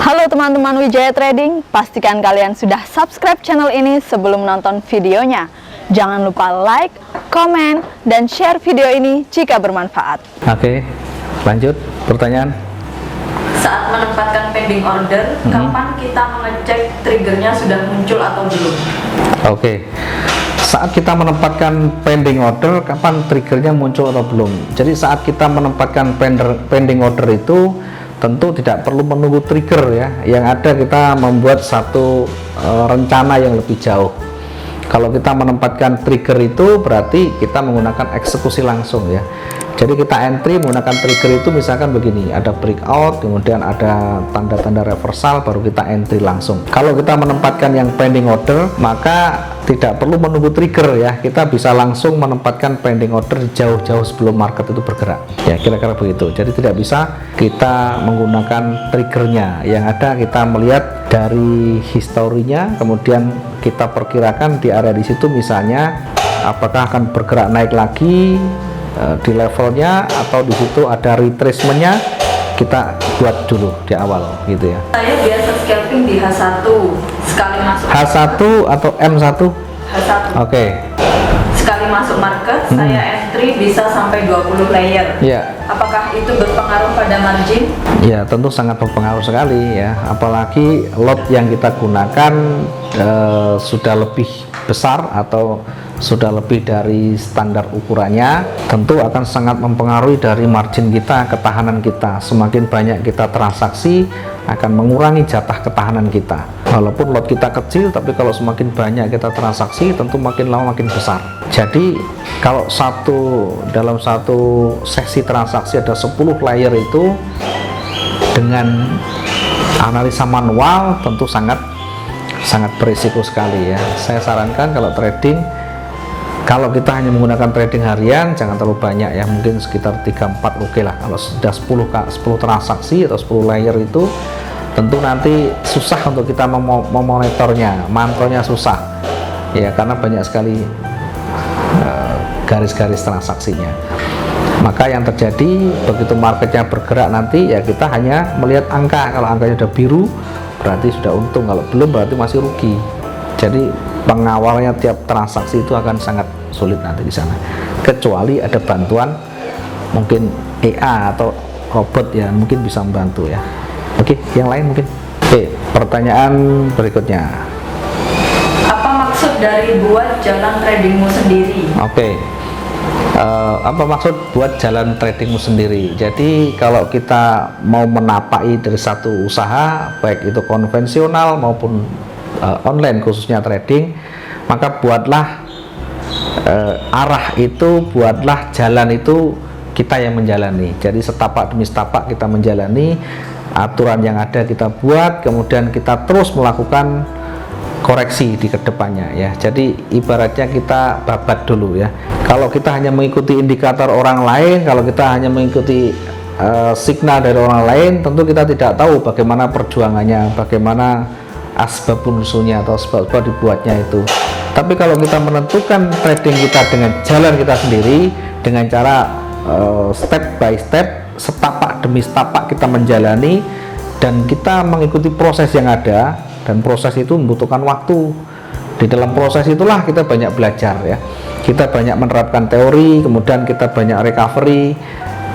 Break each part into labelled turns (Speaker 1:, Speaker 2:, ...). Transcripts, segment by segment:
Speaker 1: Halo teman-teman Wijaya Trading, pastikan kalian sudah subscribe channel ini sebelum nonton videonya. Jangan lupa like, komen, dan share video ini jika bermanfaat.
Speaker 2: Oke, lanjut pertanyaan.
Speaker 3: Saat menempatkan pending order, kapan kita mengecek triggernya sudah muncul atau belum?
Speaker 2: Oke, saat kita menempatkan pending order, kapan triggernya muncul atau belum? Jadi saat kita menempatkan pending order itu tentu tidak perlu menunggu trigger ya. Yang ada kita membuat satu rencana yang lebih jauh. Kalau kita menempatkan trigger itu berarti kita menggunakan eksekusi langsung ya. Jadi kita entry menggunakan trigger itu misalkan begini, ada breakout, kemudian ada tanda-tanda reversal, baru kita entry langsung. Kalau kita menempatkan yang pending order, maka tidak perlu menunggu trigger ya, kita bisa langsung menempatkan pending order jauh-jauh sebelum market itu bergerak ya, kira-kira begitu. Jadi tidak bisa kita menggunakan triggernya, yang ada kita melihat dari historinya, kemudian kita perkirakan di area di situ misalnya apakah akan bergerak naik lagi di levelnya, atau di situ ada retracementnya, kita buat dulu di awal gitu ya.
Speaker 3: Saya biasa scalping di H1 sekali masuk
Speaker 2: H1 atau M1?
Speaker 3: H1.
Speaker 2: Oke.
Speaker 3: Sekali masuk market, saya entry bisa sampai 20 layer.
Speaker 2: Ya.
Speaker 3: Apakah itu berpengaruh pada margin?
Speaker 2: Ya, tentu sangat berpengaruh sekali ya. Apalagi lot yang kita gunakan sudah lebih besar atau sudah lebih dari standar ukurannya, tentu akan sangat mempengaruhi dari margin kita, ketahanan kita. Semakin banyak kita transaksi akan mengurangi jatah ketahanan kita. Walaupun lot kita kecil, tapi kalau semakin banyak kita transaksi, tentu makin lama makin besar. Jadi kalau dalam satu sesi transaksi ada 10 layer itu, dengan analisa manual tentu sangat berisiko sekali ya. Saya sarankan kalau trading, kalau kita hanya menggunakan trading harian jangan terlalu banyak ya, mungkin sekitar 3-4 oke lah. Kalau sudah 10 transaksi atau 10 layer itu tentu nanti susah untuk kita memonitornya, mantaunya susah ya, karena banyak sekali garis-garis transaksinya. Maka yang terjadi begitu marketnya bergerak nanti ya, kita hanya melihat angka. Kalau angkanya udah biru berarti sudah untung, kalau belum berarti masih rugi. Jadi pengawalnya tiap transaksi itu akan sangat sulit nanti di sana, kecuali ada bantuan mungkin EA atau robot ya, mungkin bisa membantu ya. Oke, yang lain mungkin. Oke, pertanyaan berikutnya.
Speaker 3: Apa maksud dari buat jalan tradingmu sendiri?
Speaker 2: Oke. Apa maksud buat jalan tradingmu sendiri? Jadi kalau kita mau menapai dari satu usaha, baik itu konvensional maupun online, khususnya trading, maka buatlah arah itu, buatlah jalan itu kita yang menjalani. Jadi setapak demi setapak kita menjalani aturan yang ada, kita buat, kemudian kita terus melakukan koreksi di kedepannya ya. Jadi ibaratnya kita babat dulu ya. Kalau kita hanya mengikuti indikator orang lain, kalau kita hanya mengikuti signal dari orang lain, tentu kita tidak tahu bagaimana perjuangannya, bagaimana asbabun nusulnya atau sebab-sebab dibuatnya itu. Tapi kalau kita menentukan trading kita dengan jalan kita sendiri, dengan cara step by step, setapak demi setapak kita menjalani, dan kita mengikuti proses yang ada, dan proses itu membutuhkan waktu. Di dalam proses itulah kita banyak belajar ya, kita banyak menerapkan teori, kemudian kita banyak recovery,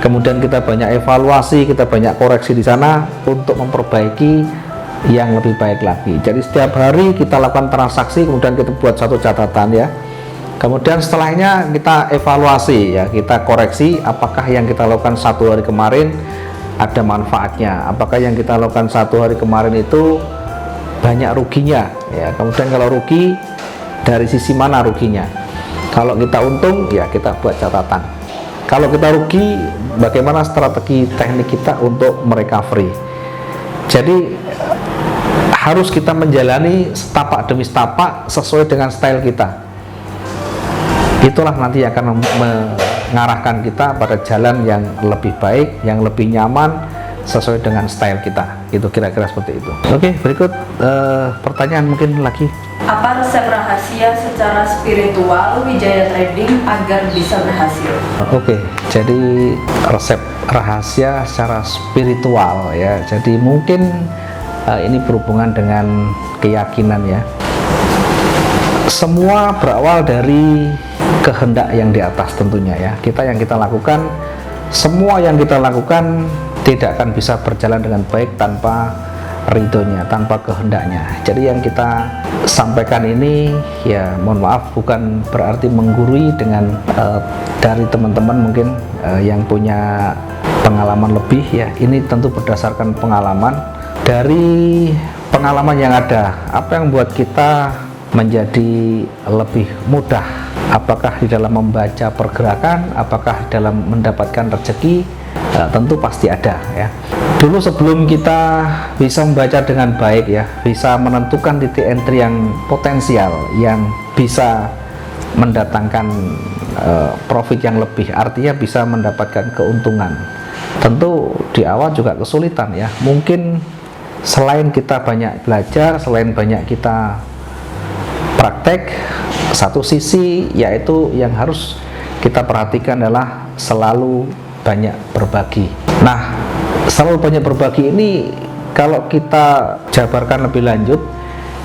Speaker 2: kemudian kita banyak evaluasi, kita banyak koreksi di sana untuk memperbaiki yang lebih baik lagi. Jadi setiap hari kita lakukan transaksi, kemudian kita buat satu catatan ya, kemudian setelahnya kita evaluasi ya, kita koreksi apakah yang kita lakukan satu hari kemarin ada manfaatnya, apakah yang kita lakukan satu hari kemarin itu banyak ruginya ya. Kemudian kalau rugi, dari sisi mana ruginya? Kalau kita untung ya kita buat catatan. Kalau kita rugi, bagaimana strategi teknik kita untuk merecovery. Jadi harus kita menjalani setapak demi setapak sesuai dengan style kita. Itulah nanti yang akan mengarahkan kita pada jalan yang lebih baik, yang lebih nyaman, sesuai dengan style kita. Itu kira-kira seperti itu. Oke, berikut pertanyaan mungkin lagi.
Speaker 3: Apa resep rahasia secara spiritual Wijaya Trading agar bisa berhasil?
Speaker 2: Oke, jadi resep rahasia secara spiritual ya. Jadi mungkin ini berhubungan dengan keyakinan ya. Semua berawal dari kehendak yang di atas tentunya ya. Yang kita lakukan, semua yang kita lakukan tidak akan bisa berjalan dengan baik tanpa ridhonya, tanpa kehendaknya. Jadi yang kita sampaikan ini ya mohon maaf bukan berarti menggurui dengan dari teman-teman mungkin yang punya pengalaman lebih ya. Ini tentu berdasarkan pengalaman, dari pengalaman yang ada. Apa yang membuat kita menjadi lebih mudah, apakah di dalam membaca pergerakan, apakah dalam mendapatkan rezeki, tentu pasti ada ya. Dulu sebelum kita bisa membaca dengan baik ya, bisa menentukan titik entry yang potensial, yang bisa mendatangkan profit yang lebih, artinya bisa mendapatkan keuntungan, tentu di awal juga kesulitan ya. Mungkin selain kita banyak belajar, selain banyak kita praktek, satu sisi yaitu yang harus kita perhatikan adalah selalu banyak berbagi. Nah, selalu banyak berbagi ini kalau kita jabarkan lebih lanjut,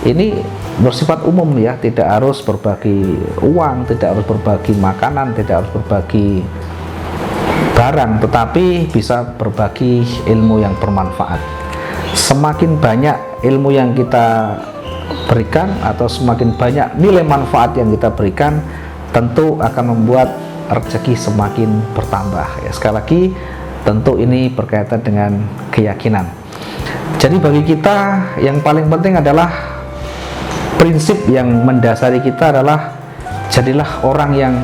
Speaker 2: ini bersifat umum ya, tidak harus berbagi uang, tidak harus berbagi makanan, tidak harus berbagi barang, tetapi bisa berbagi ilmu yang bermanfaat. Semakin banyak ilmu yang kita berikan atau semakin banyak nilai manfaat yang kita berikan, tentu akan membuat rezeki semakin bertambah ya. Sekali lagi, tentu ini berkaitan dengan keyakinan. Jadi bagi kita yang paling penting adalah prinsip yang mendasari kita adalah jadilah orang yang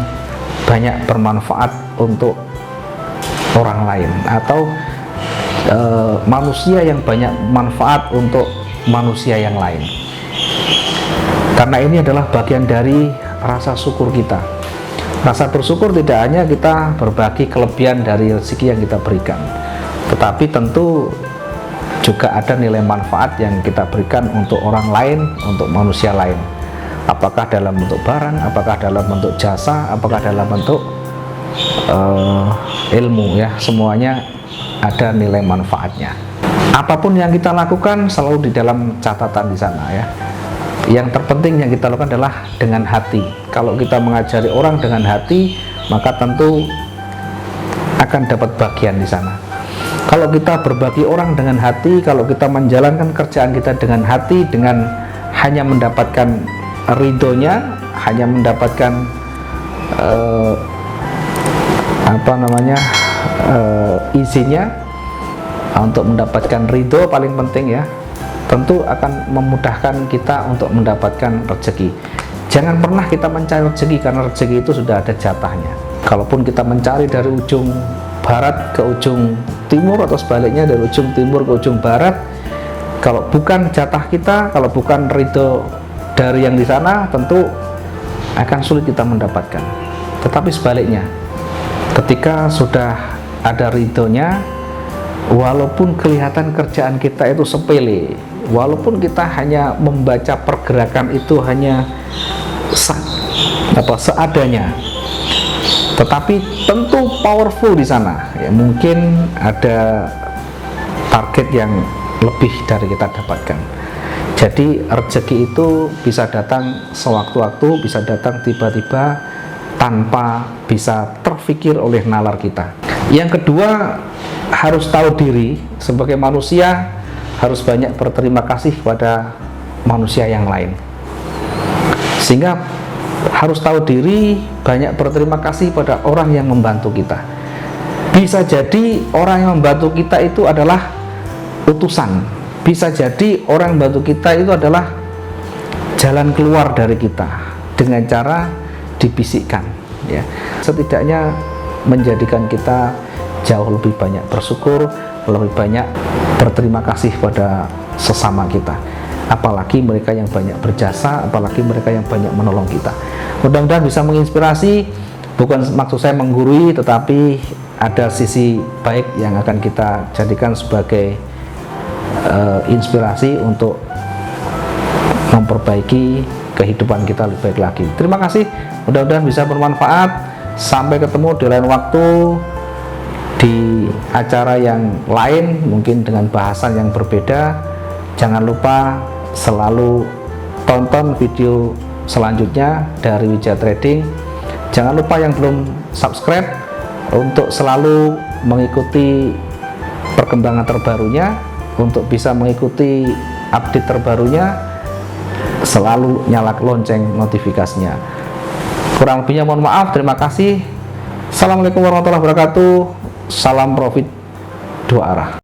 Speaker 2: banyak bermanfaat untuk orang lain, atau manusia yang banyak manfaat untuk manusia yang lain. Karena ini adalah bagian dari rasa syukur kita. Rasa bersyukur tidak hanya kita berbagi kelebihan dari rezeki yang kita berikan, tetapi tentu juga ada nilai manfaat yang kita berikan untuk orang lain, untuk manusia lain. Apakah dalam bentuk barang, apakah dalam bentuk jasa, apakah dalam bentuk ilmu ya, semuanya ada nilai manfaatnya. Apapun yang kita lakukan selalu di dalam catatan di sana ya. Yang terpenting yang kita lakukan adalah dengan hati. Kalau kita mengajari orang dengan hati, maka tentu akan dapat bagian di sana. Kalau kita berbagi orang dengan hati, kalau kita menjalankan kerjaan kita dengan hati, dengan hanya mendapatkan ridhonya, hanya mendapatkan izinnya, untuk mendapatkan ridho paling penting ya, tentu akan memudahkan kita untuk mendapatkan rezeki. Jangan pernah kita mencari rezeki karena rezeki itu sudah ada jatahnya. Kalaupun kita mencari dari ujung barat ke ujung timur atau sebaliknya dari ujung timur ke ujung barat, kalau bukan jatah kita, kalau bukan ridho dari yang di sana, tentu akan sulit kita mendapatkan. Tetapi sebaliknya, ketika sudah ada ridhonya, walaupun kelihatan kerjaan kita itu sepele, walaupun kita hanya membaca pergerakan itu hanya seadanya, tetapi tentu powerful di sana ya. Mungkin ada target yang lebih dari kita dapatkan. Jadi rezeki itu bisa datang sewaktu-waktu, bisa datang tiba-tiba tanpa bisa terfikir oleh nalar kita. Yang kedua, harus tahu diri sebagai manusia, harus banyak berterima kasih kepada manusia yang lain. Sehingga harus tahu diri, banyak berterima kasih pada orang yang membantu kita. Bisa jadi orang yang membantu kita itu adalah utusan. Bisa jadi orang yang membantu kita itu adalah jalan keluar dari kita dengan cara dibisikkan ya. Setidaknya menjadikan kita jauh lebih banyak bersyukur, lebih banyak berterima kasih pada sesama kita, apalagi mereka yang banyak berjasa, apalagi mereka yang banyak menolong kita. Mudah-mudahan bisa menginspirasi. Bukan maksud saya menggurui, tetapi ada sisi baik yang akan kita jadikan sebagai inspirasi untuk memperbaiki kehidupan kita lebih baik lagi. Terima kasih, mudah-mudahan bisa bermanfaat. Sampai ketemu di lain waktu di acara yang lain, mungkin dengan bahasan yang berbeda. Jangan lupa selalu tonton video selanjutnya dari Wijaya Trading. Jangan lupa yang belum subscribe untuk selalu mengikuti perkembangan terbarunya, untuk bisa mengikuti update terbarunya, selalu nyalakan lonceng notifikasinya. Kurang lebihnya mohon maaf, terima kasih. Assalamualaikum warahmatullahi wabarakatuh. Salam profit dua arah.